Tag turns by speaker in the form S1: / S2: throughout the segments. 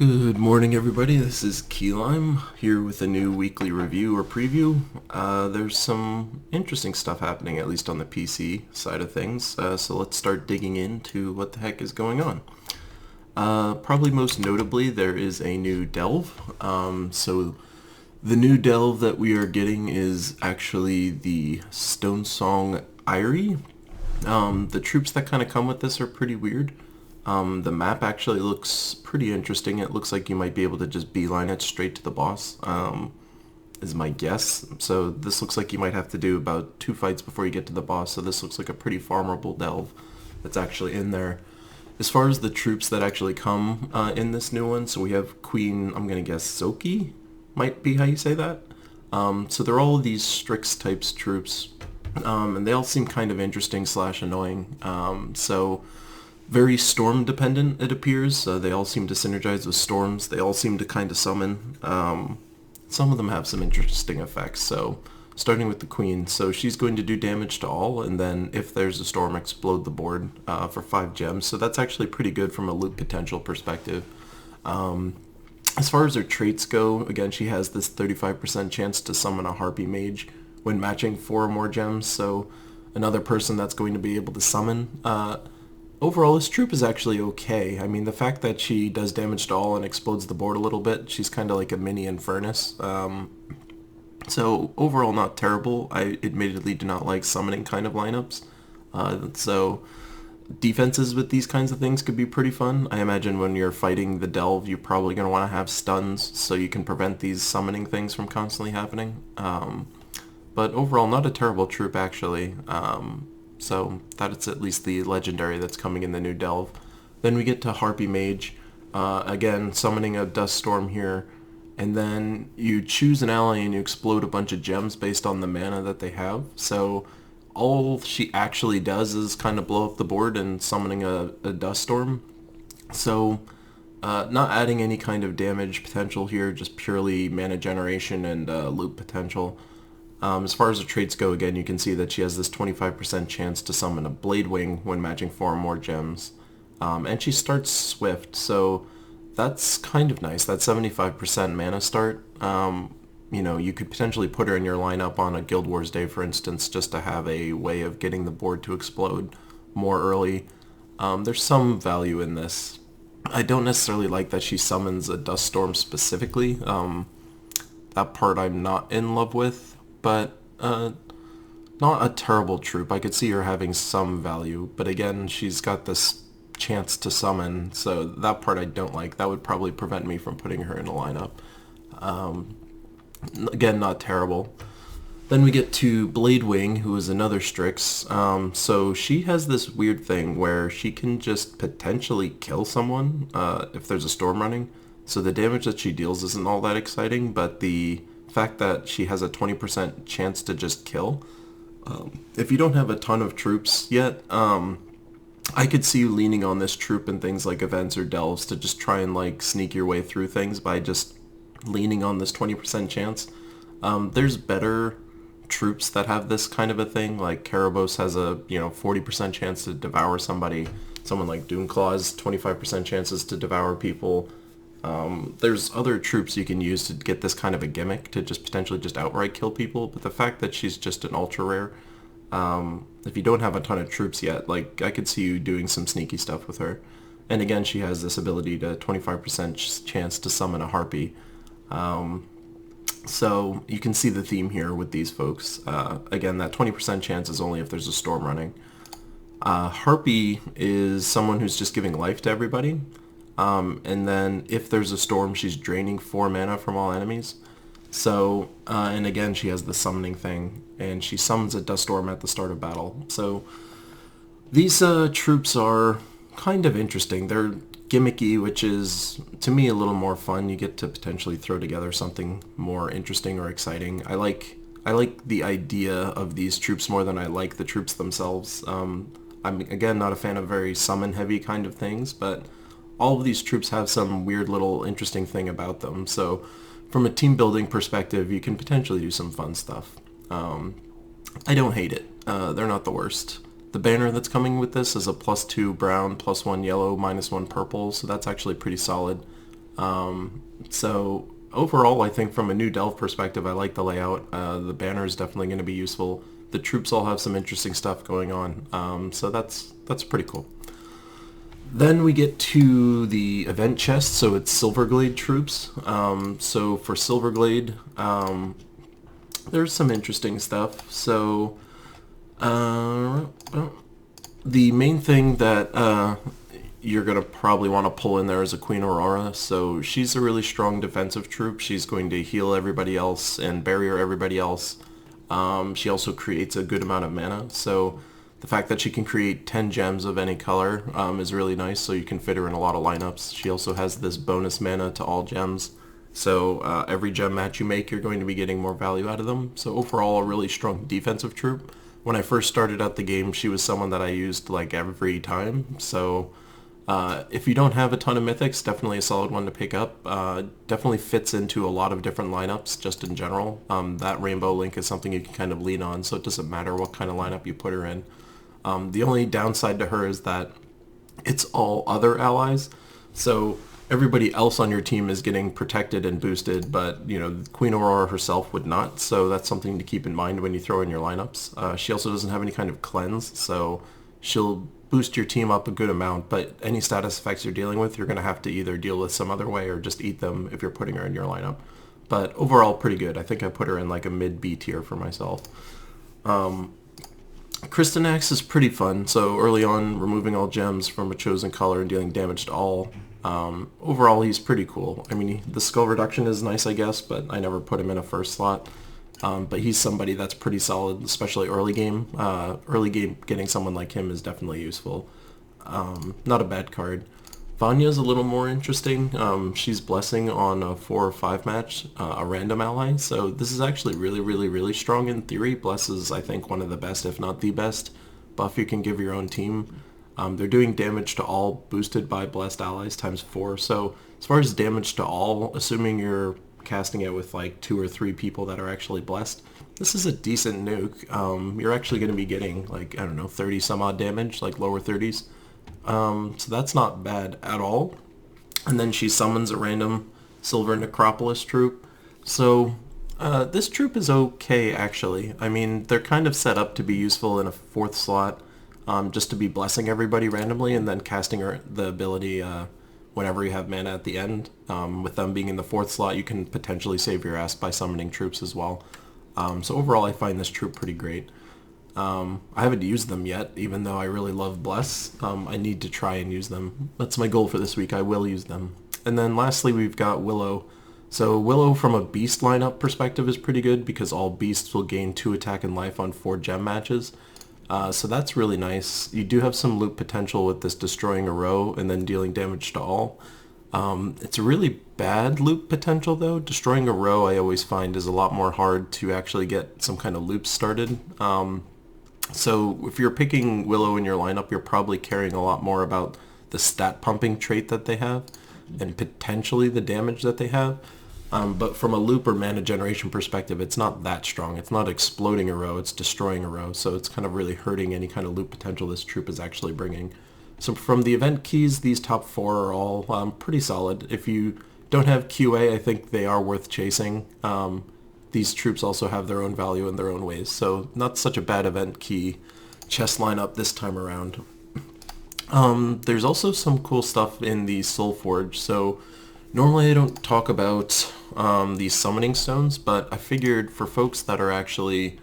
S1: Good morning, everybody. This is Keylime here with a new weekly review or preview. There's some interesting stuff happening, at least on the PC side of things. So let's start digging into what the heck is going on. Probably most notably, there is a new delve. So the new delve that we are getting is actually the Stonesong Eyrie. The troops that kind of come with this are pretty weird. The map actually looks pretty interesting. It looks like you might be able to just beeline it straight to the boss, is my guess. So this looks like you might have to do about 2 fights before you get to the boss, so this looks like a pretty farmable delve that's actually in there. As far as the troops that actually come in this new one, so we have Queen, I'm going to guess Soki, might be how you say that. So they're all of these Strix types troops, and they all seem kind of interesting slash annoying. So very storm dependent, it appears. They all seem to synergize with storms. They all seem to kind of summon. Some of them have some interesting effects. So starting with the Queen, so she's going to do damage to all, and then if there's a storm, explode the board for 5 gems. So that's actually pretty good from a loot potential perspective. As far as her traits go, again, she has this 35% chance to summon a Harpy Mage when matching 4 or more gems. So another person that's going to be able to summon. Overall, this troop is actually okay. I mean, the fact that she does damage to all and explodes the board a little bit, she's kind of like a mini Infernus. So overall, not terrible. I admittedly do not like summoning kind of lineups. So defenses with these kinds of things could be pretty fun. I imagine when you're fighting the delve, you're probably going to want to have stuns so you can prevent these summoning things from constantly happening. But overall, not a terrible troop, actually. So that's at least the legendary that's coming in the new delve. Then we get to Harpy Mage, again summoning a dust storm here, and then you choose an ally and you explode a bunch of gems based on the mana that they have. So all she actually does is kind of blow up the board and summoning a dust storm. So not adding any kind of damage potential here, just purely mana generation and loot potential. As far as the traits go, again, you can see that she has this 25% chance to summon a Blade Wing when matching 4 or more gems. And she starts Swift, so that's kind of nice. That 75% mana start. You know, you could potentially put her in your lineup on a Guild Wars day, for instance, just to have a way of getting the board to explode more early. There's some value in this. I don't necessarily like that she summons a Dust Storm specifically. That part I'm not in love with. But not a terrible troop. I could see her having some value, but again, she's got this chance to summon, so that part I don't like. That would probably prevent me from putting her in a lineup. Again, not terrible. Then we get to Blade Wing, who is another Strix. So she has this weird thing where she can just potentially kill someone if there's a storm running. So the damage that she deals isn't all that exciting, but the fact that she has a 20% chance to just kill. If you don't have a ton of troops yet, I could see you leaning on this troop in things like events or delves to just try and like sneak your way through things by just leaning on this 20% chance. There's better troops that have this kind of a thing, like Karabos has a 40% chance to devour somebody. Someone like Doomclaw has 25% chances to devour people. There's other troops you can use to get this kind of a gimmick to just potentially just outright kill people, but the fact that she's just an ultra rare, if you don't have a ton of troops yet, like I could see you doing some sneaky stuff with her. And again, she has this ability to 25% chance to summon a Harpy. So you can see the theme here with these folks. Again, that 20% chance is only if there's a storm running. Harpy is someone who's just giving life to everybody. And then if there's a storm, she's draining 4 mana from all enemies. So, and again, she has the summoning thing, and she summons a dust storm at the start of battle. So these troops are kind of interesting. They're gimmicky, which is, to me, a little more fun. You get to potentially throw together something more interesting or exciting. I like the idea of these troops more than I like the troops themselves. I'm, again, not a fan of very summon-heavy kind of things, but all of these troops have some weird little interesting thing about them. So from a team building perspective, you can potentially do some fun stuff. I don't hate it. They're not the worst. The banner that's coming with this is a +2 brown, +1 yellow, -1 purple, so that's actually pretty solid. So overall, I think from a new Delve perspective, I like the layout. The banner is definitely going to be useful. The troops all have some interesting stuff going on, so that's pretty cool. Then we get to the event chest, so it's Silverglade troops. So for Silverglade, there's some interesting stuff. So the main thing that you're going to probably want to pull in there is a Queen Aurora. So she's a really strong defensive troop. She's going to heal everybody else and barrier everybody else. She also creates a good amount of mana. So the fact that she can create 10 gems of any color is really nice, so you can fit her in a lot of lineups. She also has this bonus mana to all gems. So every gem match you make, you're going to be getting more value out of them. So overall, a really strong defensive troop. When I first started out the game, she was someone that I used like every time. So if you don't have a ton of mythics, definitely a solid one to pick up. Definitely fits into a lot of different lineups just in general. That Rainbow Link is something you can kind of lean on, so it doesn't matter what kind of lineup you put her in. The only downside to her is that it's all other allies. So everybody else on your team is getting protected and boosted, but Queen Aurora herself would not. So that's something to keep in mind when you throw in your lineups. She also doesn't have any kind of cleanse, so she'll boost your team up a good amount, but any status effects you're dealing with, you're going to have to either deal with some other way or just eat them if you're putting her in your lineup. But overall, pretty good. I think I put her in like a mid-B tier for myself. Kristanax is pretty fun. So early on, removing all gems from a chosen color and dealing damage to all. Overall, he's pretty cool. I mean, the skull reduction is nice, I guess, but I never put him in a first slot. But he's somebody that's pretty solid, especially early game. Early game, getting someone like him is definitely useful. Not a bad card. Vanya's a little more interesting. She's Blessing on a 4 or 5 match, a random ally. So this is actually really, really, really strong in theory. Bless is, I think, one of the best, if not the best, buff you can give your own team. They're doing damage to all boosted by blessed allies times 4. So as far as damage to all, assuming you're casting it with like 2 or 3 people that are actually blessed, this is a decent nuke. You're actually going to be getting like, I don't know, 30 some odd damage, like lower 30s. So that's not bad at all. And then she summons a random Silver Necropolis troop. So this troop is okay, actually. I mean, they're kind of set up to be useful in a 4th slot, just to be blessing everybody randomly and then casting the ability whenever you have mana at the end. With them being in the 4th slot, you can potentially save your ass by summoning troops as well. So overall, I find this troop pretty great. I haven't used them yet, even though I really love Bless. I need to try and use them. That's my goal for this week. I will use them. And then lastly, we've got Willow. So Willow from a beast lineup perspective is pretty good because all beasts will gain 2 attack and life on 4 gem matches. So that's really nice. You do have some loop potential with this destroying a row and then dealing damage to all. It's a really bad loop potential though. Destroying a row I always find is a lot more hard to actually get some kind of loops started. So if you're picking Willow in your lineup, you're probably caring a lot more about the stat pumping trait that they have and potentially the damage that they have. But from a loop or mana generation perspective, it's not that strong. It's not exploding a row, it's destroying a row. So it's kind of really hurting any kind of loop potential this troop is actually bringing. So from the event keys, these top 4 are all pretty solid. If you don't have QA, I think they are worth chasing. These troops also have their own value in their own ways, so not such a bad event key chest lineup this time around. There's also some cool stuff in the Soulforge. So normally I don't talk about these summoning stones, but I figured for folks that are actually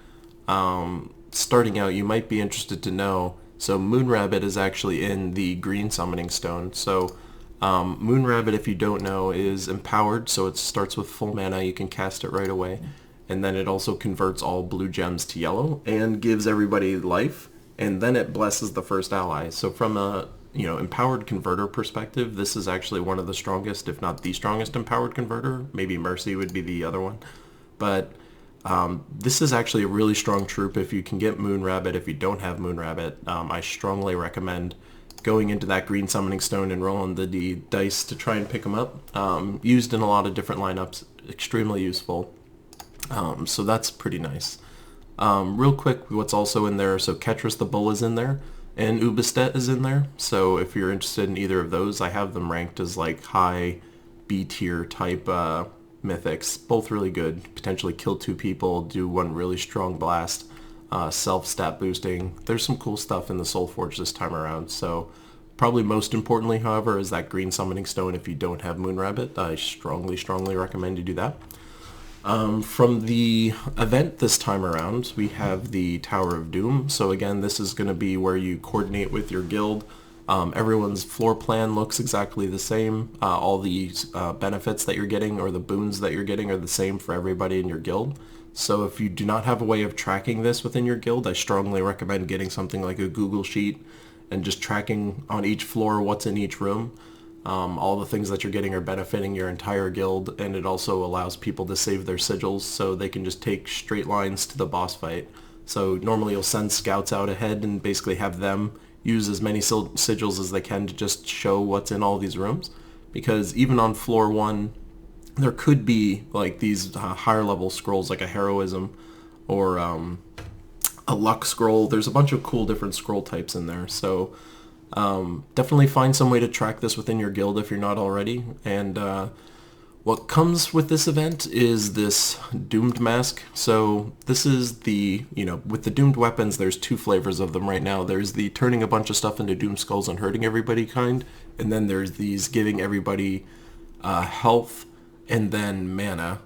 S1: starting out, you might be interested to know. So Moonrabbit is actually in the green summoning stone. So Moonrabbit, if you don't know, is empowered, so it starts with full mana. You can cast it right away, and then it also converts all blue gems to yellow and gives everybody life, and then it blesses the first ally. So from a empowered converter perspective, this is actually one of the strongest, if not the strongest empowered converter. Maybe Mercy would be the other one, but this is actually a really strong troop if you can get Moonrabbit. If you don't have Moonrabbit, I strongly recommend going into that green summoning stone and rolling the dice to try and pick them up. Used in a lot of different lineups, extremely useful. So that's pretty nice. Real quick, what's also in there, so Ketras the Bull is in there, and Ubastet is in there. So if you're interested in either of those, I have them ranked as like high B tier type mythics. Both really good. Potentially kill 2 people, do 1 really strong blast, self-stat boosting. There's some cool stuff in the Soulforge this time around. So probably most importantly, however, is that green summoning stone. If you don't have Moonrabbit, I strongly recommend you do that. From the event this time around, we have the Tower of Doom. So again, this is going to be where you coordinate with your guild. Everyone's floor plan looks exactly the same. All the benefits that you're getting or the boons that you're getting are the same for everybody in your guild. So if you do not have a way of tracking this within your guild, I strongly recommend getting something like a Google Sheet and just tracking on each floor what's in each room. All the things that you're getting are benefiting your entire guild, and it also allows people to save their sigils so they can just take straight lines to the boss fight. So normally you'll send scouts out ahead and basically have them use as many sigils as they can to just show what's in all these rooms, because even on floor 1 there could be like these higher level scrolls like a heroism or a luck scroll. There's a bunch of cool different scroll types in there, so definitely find some way to track this within your guild if you're not already. And what comes with this event is this Doomed Mask. So this is the, with the Doomed weapons, there's 2 flavors of them right now. There's the turning a bunch of stuff into Doomed Skulls and hurting everybody kind, and then there's these giving everybody health and then mana.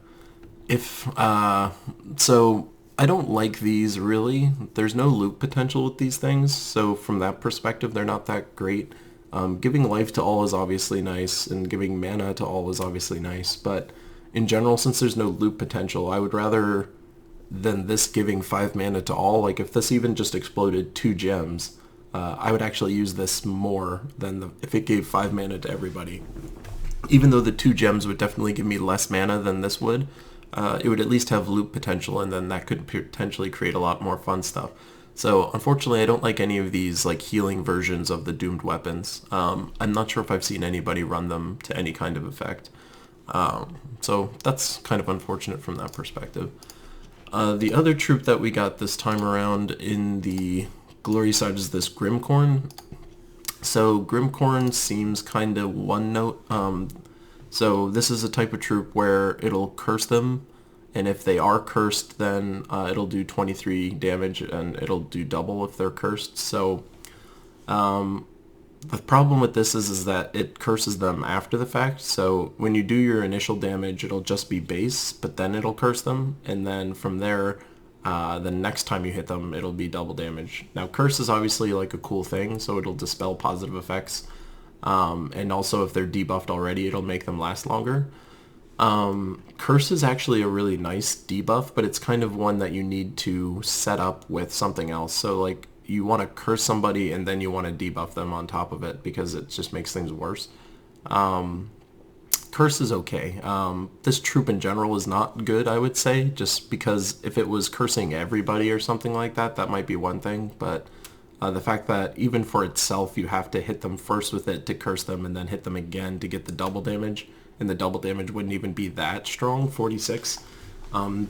S1: So I don't like these really. There's no loot potential with these things, so from that perspective they're not that great. Giving life to all is obviously nice, and giving mana to all is obviously nice, but in general, since there's no loot potential, I would rather than this giving 5 mana to all, like if this even just exploded 2 gems, I would actually use this more than if it gave 5 mana to everybody. Even though the 2 gems would definitely give me less mana than this would, it would at least have loot potential, and then that could potentially create a lot more fun stuff. So unfortunately I don't like any of these like healing versions of the doomed weapons. I'm not sure if I've seen anybody run them to any kind of effect. So that's kind of unfortunate from that perspective. The other troop that we got this time around in the glory side is this Grimcorn. So Grimcorn seems kind of one note. So this is a type of troop where it'll curse them, and if they are cursed, then it'll do 23 damage, and it'll do double if they're cursed. So the problem with this is that it curses them after the fact. So when you do your initial damage, it'll just be base, but then it'll curse them, and then from there, the next time you hit them, it'll be double damage. Now curse is obviously like a cool thing, so it'll dispel positive effects, and also if they're debuffed already, it'll make them last longer. Curse is actually a really nice debuff, but it's kind of one that you need to set up with something else. So like you want to curse somebody and then you want to debuff them on top of it, because it just makes things worse. Curse is okay. This troop in general is not good, I would say, just because if it was cursing everybody or something like that, that might be one thing, but the fact that even for itself you have to hit them first with it to curse them and then hit them again to get the double damage, and the double damage wouldn't even be that strong, 46.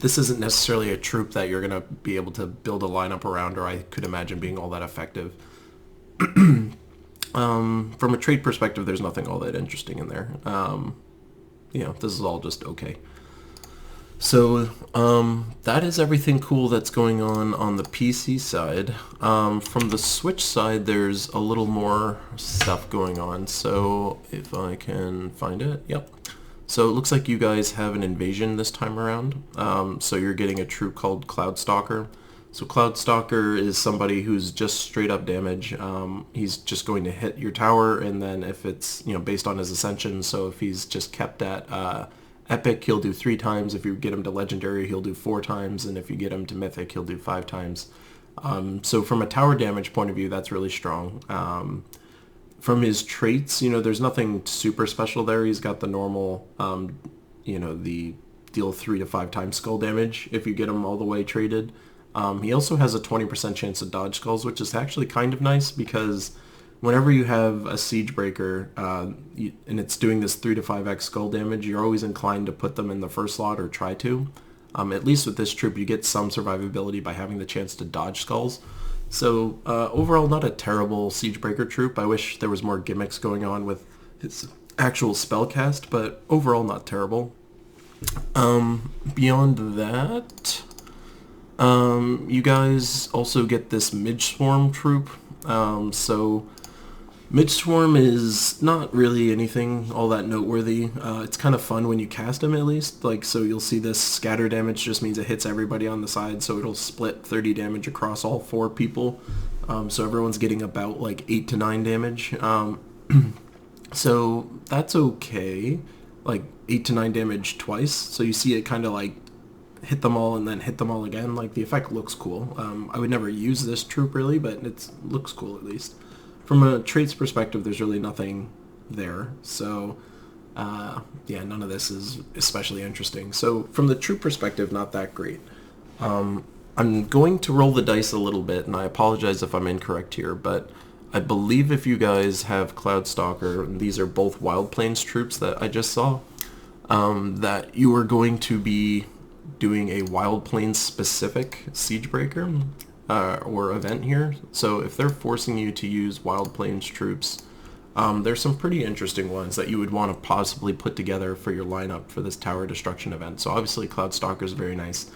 S1: This isn't necessarily a troop that you're going to be able to build a lineup around, or I could imagine being all that effective. From a trade perspective, there's nothing all that interesting in there. This is all just okay. So that is everything cool that's going on the PC side. From the Switch side, there's a little more stuff going on. So if I can find it, yep. So it looks like you guys have an invasion this time around. So you're getting a troop called Cloudstalker. So Cloudstalker is somebody who's just straight up damage. He's just going to hit your tower, and then if it's based on his ascension, so if he's just kept at Epic, he'll do 3 times. If you get him to Legendary, he'll do 4 times, and if you get him to Mythic, he'll do 5 times. So from a tower damage point of view, that's really strong. From his traits, there's nothing super special there. He's got the normal, the deal 3 to 5 times skull damage if you get him all the way traded. He also has a 20% chance to dodge skulls, which is actually kind of nice, because whenever you have a siege breaker and it's doing this 3 to 5x skull damage, you're always inclined to put them in the first slot or try to. At least with this troop, you get some survivability by having the chance to dodge skulls. So overall, not a terrible siege breaker troop. I wish there was more gimmicks going on with actual spell cast, but overall not terrible. Beyond that, you guys also get this Midge Swarm troop. So Midge Swarm is not really anything all that noteworthy. It's kind of fun when you cast him, at least. Like, so you'll see this scatter damage just means it hits everybody on the side, so it'll split 30 damage across all 4 people. So everyone's getting about like 8 to 9 damage. So that's okay. Like 8 to 9 damage twice. So you see it kind of like hit them all and then hit them all again. Like, the effect looks cool. I would never use this troop really, but it looks cool at least. From a traits perspective, there's really nothing there. So, yeah, none of this is especially interesting. So from the troop perspective, not that great. I'm going to roll the dice a little bit, and I apologize if I'm incorrect here, but I believe if you guys have Cloudstalker, and these are both Wild Plains troops that I just saw, that you are going to be doing a Wild Plains specific Siegebreaker or event here. So if they're forcing you to use Wild Plains troops, there's some pretty interesting ones that you would want to possibly put together for your lineup for this Tower Destruction event. So obviously Cloudstalker is very nice.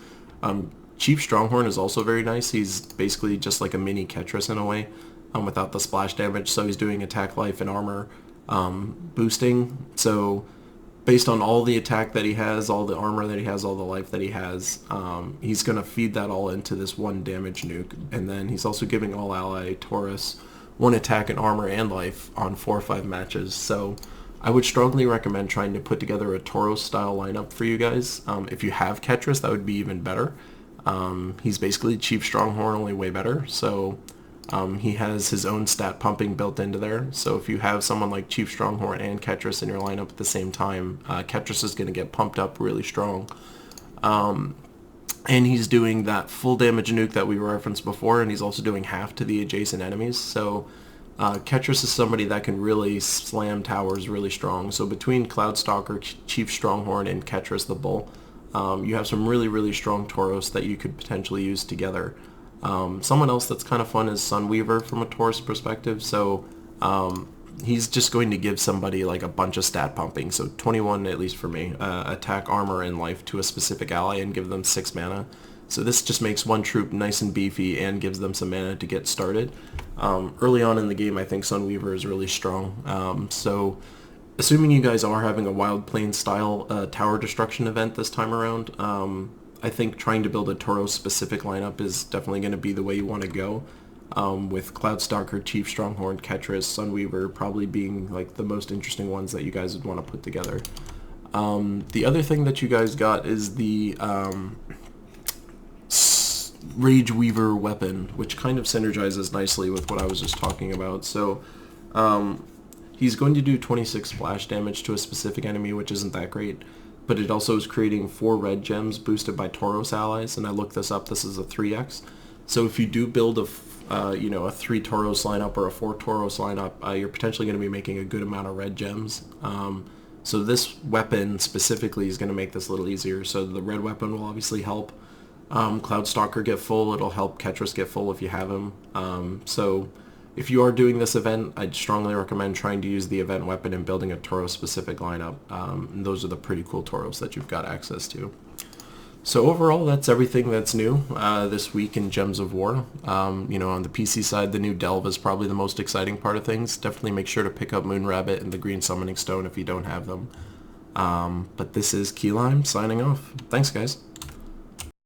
S1: Chief Stronghorn is also very nice. He's basically just like a mini Ketras in a way, without the splash damage. So he's doing attack, life, and armor boosting. So based on all the attack that he has, all the armor that he has, all the life that he has, he's going to feed that all into this 1 damage nuke. And then he's also giving all ally Taurus 1 attack and armor and life on 4 or 5 matches. So I would strongly recommend trying to put together a Tauros style lineup for you guys. If you have Ketras, that would be even better. He's basically Chief Stronghorn, only way better. So he has his own stat pumping built into there. So if you have someone like Chief Stronghorn and Ketras in your lineup at the same time, Ketras is going to get pumped up really strong. And he's doing that full damage nuke that we referenced before, and he's also doing half to the adjacent enemies. So Ketras is somebody that can really slam towers really strong. So between Cloudstalker, Chief Stronghorn, and Ketras the Bull, you have some really, really strong Tauros that you could potentially use together. Someone else that's kind of fun is Sunweaver from a Tauros perspective. So he's just going to give somebody like a bunch of stat pumping. So 21, at least for me, attack, armor, and life to a specific ally and give them 6 mana. So this just makes one troop nice and beefy and gives them some mana to get started. Early on in the game, I think Sunweaver is really strong. So assuming you guys are having a Wild Plains style tower destruction event this time around, I think trying to build a Tauros specific lineup is definitely going to be the way you want to go. With Cloudstalker, Chief Stronghorn, Ketras, Sunweaver probably being like the most interesting ones that you guys would want to put together. The other thing that you guys got is the Ragereaver weapon, which kind of synergizes nicely with what I was just talking about. So he's going to do 26 splash damage to a specific enemy, which isn't that great, but it also is creating 4 red gems boosted by Tauros allies, and I looked this up, this is a 3x. So if you do build a 3 Tauros lineup or a 4 Tauros lineup, you're potentially going to be making a good amount of red gems. So this weapon specifically is going to make this a little easier. So the red weapon will obviously help Cloudstalker get full. It'll help Ketras get full if you have him. So if you are doing this event, I'd strongly recommend trying to use the event weapon and building a Tauros specific lineup. And those are the pretty cool Tauros that you've got access to. So overall, that's everything that's new this week in Gems of War. On the PC side, the new Delve is probably the most exciting part of things. Definitely make sure to pick up Moonrabbit and the Green Summoning Stone if you don't have them. But this is Keylime signing off. Thanks, guys.